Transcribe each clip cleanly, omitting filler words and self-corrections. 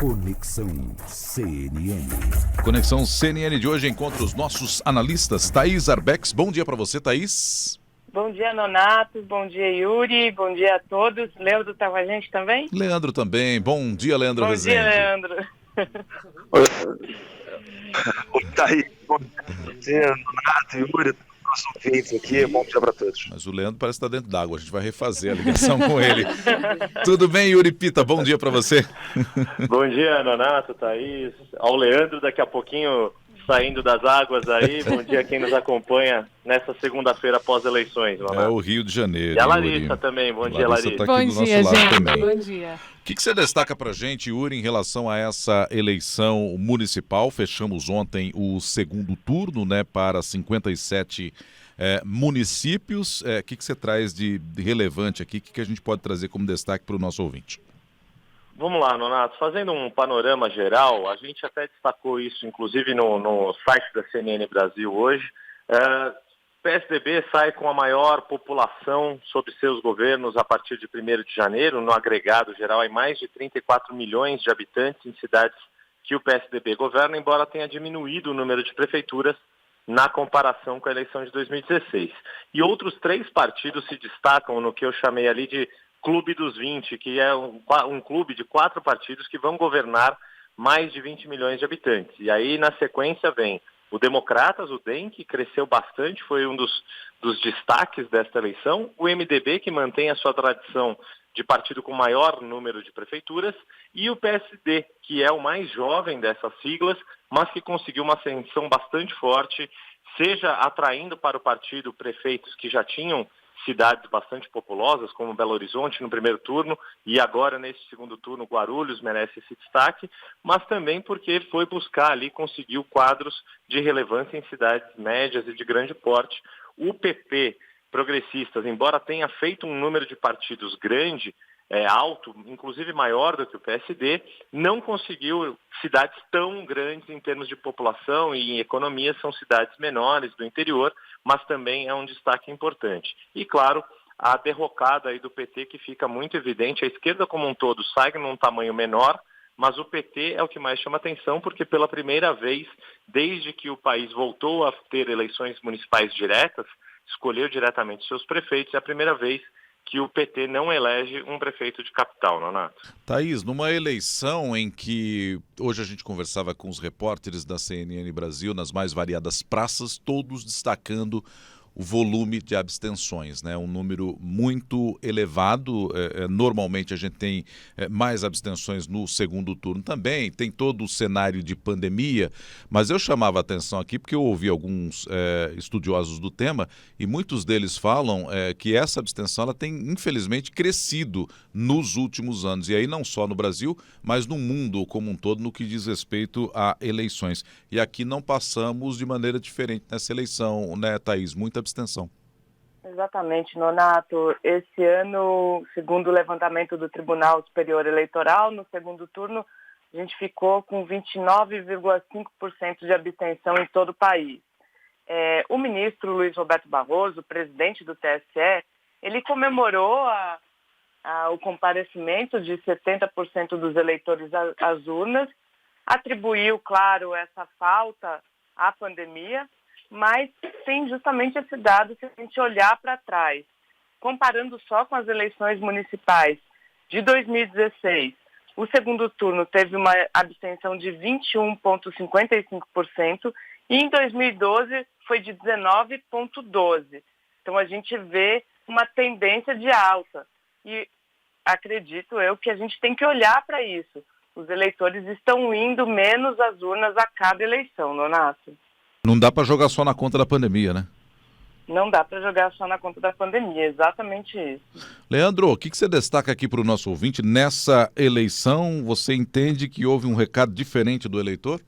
Conexão CNN. Conexão CNN de hoje encontra os nossos analistas. Thaís Arbex, bom dia para você, Thaís. Bom dia, Nonato. Bom dia, Yuri. Bom dia a todos. Leandro está com a gente também? Leandro também. Bom dia, Leandro Bom Rezende. Bom dia, Leandro. Oi, Thaís. Bom dia, Nonato, Yuri. Nossos ouvintes aqui, bom dia para todos. Mas o Leandro parece estar dentro d'água, a gente vai refazer a ligação com ele. Tudo bem, Yuri Pita? Bom dia para você. Bom dia, Nonato, Thaís, ao Leandro daqui a pouquinho saindo das águas aí. Bom dia a quem nos acompanha nessa segunda-feira após eleições, Nonato. É o Rio de Janeiro. E a Larissa também, bom dia, Larissa. Tá aqui Bom dia, gente. Também. Bom dia. O que você destaca para a gente, Yuri, em relação a essa eleição municipal? Fechamos ontem o segundo turno, né, para 57 municípios. O que você traz de relevante aqui? O que a gente pode trazer como destaque para o nosso ouvinte? Vamos lá, Nonato. Fazendo um panorama geral, a gente até destacou isso, inclusive no site da CNN Brasil hoje. O PSDB sai com a maior população sob seus governos a partir de 1º de janeiro. No agregado geral, há mais de 34 milhões de habitantes em cidades que o PSDB governa, embora tenha diminuído o número de prefeituras na comparação com a eleição de 2016. E outros 3 partidos se destacam no que eu chamei ali de Clube dos 20, que é um clube de 4 partidos que vão governar mais de 20 milhões de habitantes. E aí, na sequência, vem o Democratas, o DEM, que cresceu bastante, foi um dos destaques desta eleição, o MDB, que mantém a sua tradição de partido com maior número de prefeituras, e o PSD, que é o mais jovem dessas siglas, mas que conseguiu uma ascensão bastante forte, seja atraindo para o partido prefeitos que já tinham cidades bastante populosas, como Belo Horizonte no primeiro turno, e agora nesse segundo turno Guarulhos merece esse destaque, mas também porque foi buscar ali, conseguiu quadros de relevância em cidades médias e de grande porte. O PP, progressistas, embora tenha feito um número de partidos grande, alto, inclusive maior do que o PSD, não conseguiu cidades tão grandes em termos de população e em economia, são cidades menores do interior, mas também é um destaque importante. E claro, a derrocada aí do PT que fica muito evidente, a esquerda como um todo sai num tamanho menor, mas o PT é o que mais chama atenção, porque pela primeira vez, desde que o país voltou a ter eleições municipais diretas, escolheu diretamente seus prefeitos, é a primeira vez que o PT não elege um prefeito de capital, Nonato. Thaís, numa eleição em que hoje a gente conversava com os repórteres da CNN Brasil nas mais variadas praças, todos destacando o volume de abstenções, né? Um número muito elevado. Normalmente a gente tem mais abstenções no segundo turno também, tem todo o cenário de pandemia, mas eu chamava a atenção aqui porque eu ouvi alguns estudiosos do tema e muitos deles falam que essa abstenção ela tem infelizmente crescido nos últimos anos, e aí não só no Brasil, mas no mundo como um todo no que diz respeito a eleições. E aqui não passamos de maneira diferente nessa eleição, né, Thaís? Muita abstenção. Exatamente, Nonato. Esse ano, segundo o levantamento do Tribunal Superior Eleitoral, no segundo turno, a gente ficou com 29,5% de abstenção em todo o país. O ministro Luiz Roberto Barroso, presidente do TSE, ele comemorou o comparecimento de 70% dos eleitores às urnas, atribuiu, claro, essa falta à pandemia, mas tem justamente esse dado, se a gente olhar para trás, comparando só com as eleições municipais de 2016, o segundo turno teve uma abstenção de 21,55% e em 2012 foi de 19,12%. Então a gente vê uma tendência de alta e acredito eu que a gente tem que olhar para isso. Os eleitores estão indo menos às urnas a cada eleição, Nonato. Não dá para jogar só na conta da pandemia, né? Não dá para jogar só na conta da pandemia, exatamente isso. Leandro, o que você destaca aqui para o nosso ouvinte? Nessa eleição, você entende que houve um recado diferente do eleitor?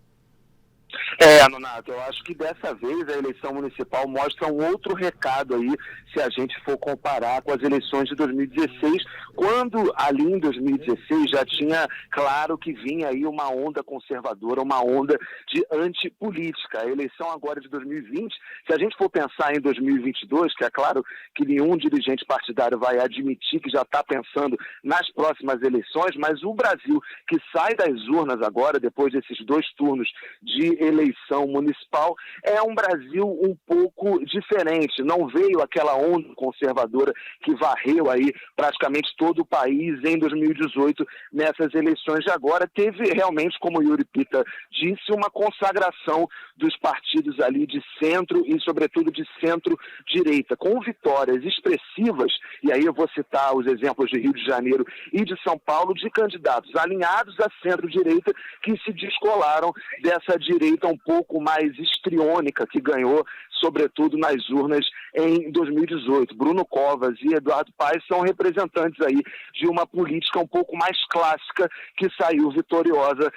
Nonato, eu acho que dessa vez a eleição municipal mostra um outro recado aí, se a gente for comparar com as eleições de 2016, quando ali em 2016 já tinha claro que vinha aí uma onda conservadora, uma onda de antipolítica. A eleição agora de 2020, se a gente for pensar em 2022, que é claro que nenhum dirigente partidário vai admitir que já está pensando nas próximas eleições, mas o Brasil que sai das urnas agora, depois desses 2 turnos de eleição municipal, é um Brasil um pouco diferente. Não veio aquela onda conservadora que varreu aí praticamente todo o país em 2018 nessas eleições de agora. Teve realmente, como o Yuri Pita disse, uma consagração dos partidos ali de centro e, sobretudo, de centro-direita, com vitórias expressivas, e aí eu vou citar os exemplos de Rio de Janeiro e de São Paulo, de candidatos alinhados à centro-direita que se descolaram dessa direita um pouco mais histriônica que ganhou, sobretudo nas urnas em 2018. Bruno Covas e Eduardo Paes são representantes aí de uma política um pouco mais clássica que saiu vitoriosa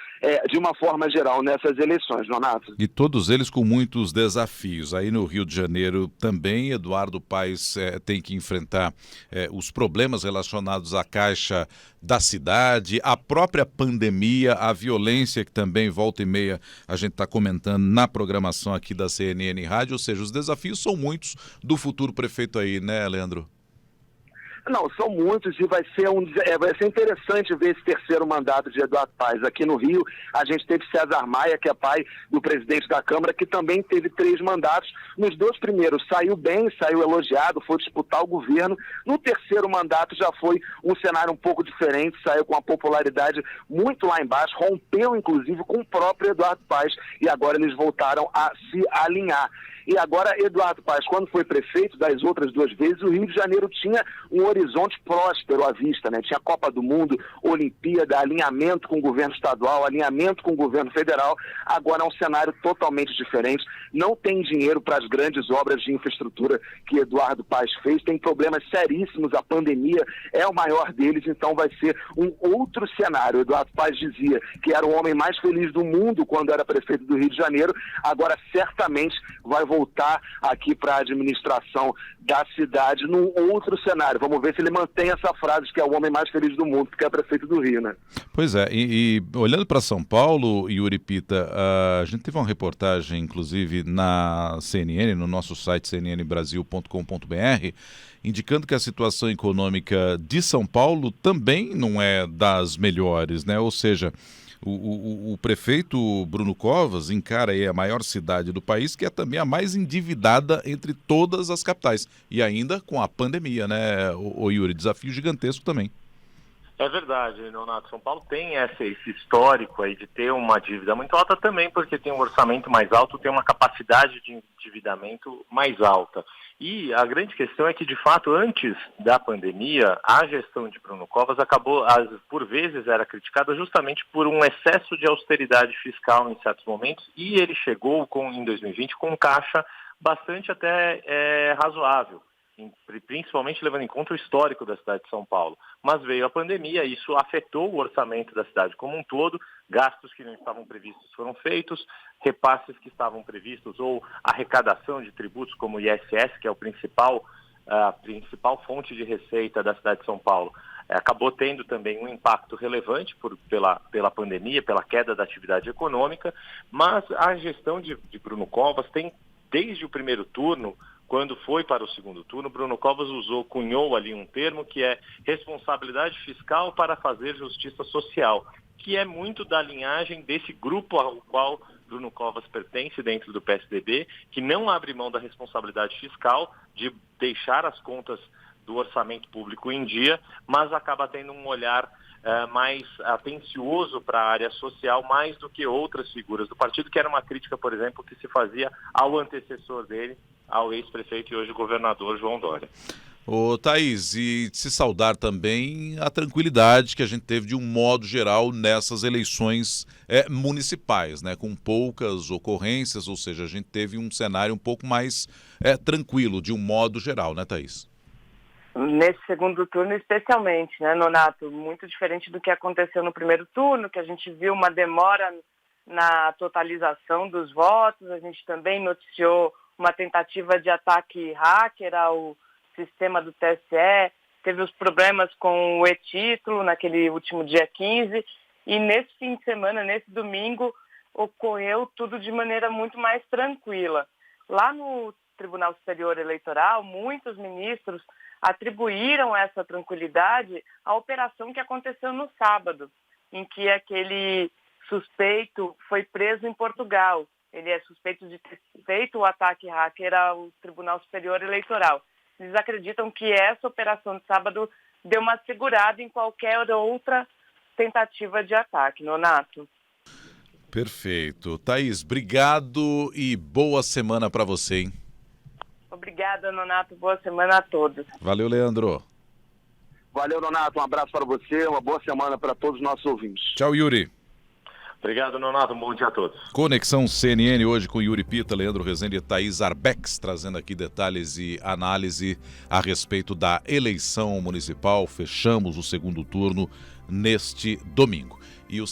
de uma forma geral nessas eleições, Nonato. E todos eles com muitos desafios. Aí no Rio de Janeiro também, Eduardo Paes tem que enfrentar os problemas relacionados à Caixa da cidade, a própria pandemia, a violência que também volta e meia a gente está comentando na programação aqui da CNN Rádio, ou seja, os desafios são muitos do futuro prefeito aí, né, Leandro? Não, são muitos e vai ser interessante ver esse terceiro mandato de Eduardo Paes. Aqui no Rio, a gente teve César Maia, que é pai do presidente da Câmara, que também teve 3 mandatos. Nos 2 primeiros saiu bem, saiu elogiado, foi disputar o governo. No terceiro mandato já foi um cenário um pouco diferente, saiu com a popularidade muito lá embaixo, rompeu inclusive com o próprio Eduardo Paes e agora eles voltaram a se alinhar. E agora, Eduardo Paes, quando foi prefeito, das outras 2 vezes, o Rio de Janeiro tinha um horizonte próspero à vista, né? Tinha Copa do Mundo, Olimpíada, alinhamento com o governo estadual, alinhamento com o governo federal. Agora é um cenário totalmente diferente. Não tem dinheiro para as grandes obras de infraestrutura que Eduardo Paes fez. Tem problemas seríssimos, a pandemia é o maior deles, então vai ser um outro cenário. Eduardo Paes dizia que era o homem mais feliz do mundo quando era prefeito do Rio de Janeiro. Agora, certamente, vai voltar aqui para a administração da cidade num outro cenário. Vamos ver se ele mantém essa frase de que é o homem mais feliz do mundo, porque é prefeito do Rio, né? Pois é, e olhando para São Paulo, Yuri Pita, a gente teve uma reportagem, inclusive, na CNN, no nosso site cnnbrasil.com.br, indicando que a situação econômica de São Paulo também não é das melhores, né? Ou seja, o prefeito Bruno Covas encara aí a maior cidade do país, que é também a mais endividada entre todas as capitais. E ainda com a pandemia, né, o Yuri? Desafio gigantesco também. É verdade, Leonardo. São Paulo tem esse histórico aí de ter uma dívida muito alta também, porque tem um orçamento mais alto, tem uma capacidade de endividamento mais alta. E a grande questão é que, de fato, antes da pandemia, a gestão de Bruno Covas por vezes, era criticada justamente por um excesso de austeridade fiscal em certos momentos, e ele chegou, em 2020, com um caixa bastante até razoável, principalmente levando em conta o histórico da cidade de São Paulo. Mas veio a pandemia, e isso afetou o orçamento da cidade como um todo, gastos que não estavam previstos foram feitos, repasses que estavam previstos ou arrecadação de tributos como o ISS, que é a principal fonte de receita da cidade de São Paulo, acabou tendo também um impacto relevante pela pandemia, pela queda da atividade econômica, mas a gestão de Bruno Covas tem, desde o primeiro turno, quando foi para o segundo turno, Bruno Covas cunhou ali um termo que é responsabilidade fiscal para fazer justiça social, que é muito da linhagem desse grupo ao qual Bruno Covas pertence dentro do PSDB, que não abre mão da responsabilidade fiscal de deixar as contas do orçamento público em dia, mas acaba tendo um olhar mais atencioso para a área social, mais do que outras figuras do partido, que era uma crítica, por exemplo, que se fazia ao antecessor dele, ao ex-prefeito e hoje governador João Dória. Ô Thaís, e se saudar também a tranquilidade que a gente teve de um modo geral nessas eleições municipais, né, com poucas ocorrências, ou seja, a gente teve um cenário um pouco mais tranquilo de um modo geral, né, Thaís? Nesse segundo turno especialmente, né, Nonato? Muito diferente do que aconteceu no primeiro turno, que a gente viu uma demora na totalização dos votos. A gente também noticiou uma tentativa de ataque hacker ao sistema do TSE, teve os problemas com o e-título naquele último dia 15, e nesse fim de semana, nesse domingo, ocorreu tudo de maneira muito mais tranquila. Lá no Tribunal Superior Eleitoral, muitos ministros atribuíram essa tranquilidade à operação que aconteceu no sábado, em que aquele suspeito foi preso em Portugal. Ele é suspeito de ter feito o ataque hacker ao Tribunal Superior Eleitoral. Eles acreditam que essa operação de sábado deu uma segurada em qualquer outra tentativa de ataque. Nonato. Perfeito. Thaís, obrigado e boa semana para você, hein? Obrigada, Nonato. Boa semana a todos. Valeu, Leandro. Valeu, Nonato. Um abraço para você, uma boa semana para todos os nossos ouvintes. Tchau, Yuri. Obrigado, Nonato. Um bom dia a todos. Conexão CNN hoje com Yuri Pita, Leandro Rezende e Thaís Arbex, trazendo aqui detalhes e análise a respeito da eleição municipal. Fechamos o segundo turno neste domingo. E o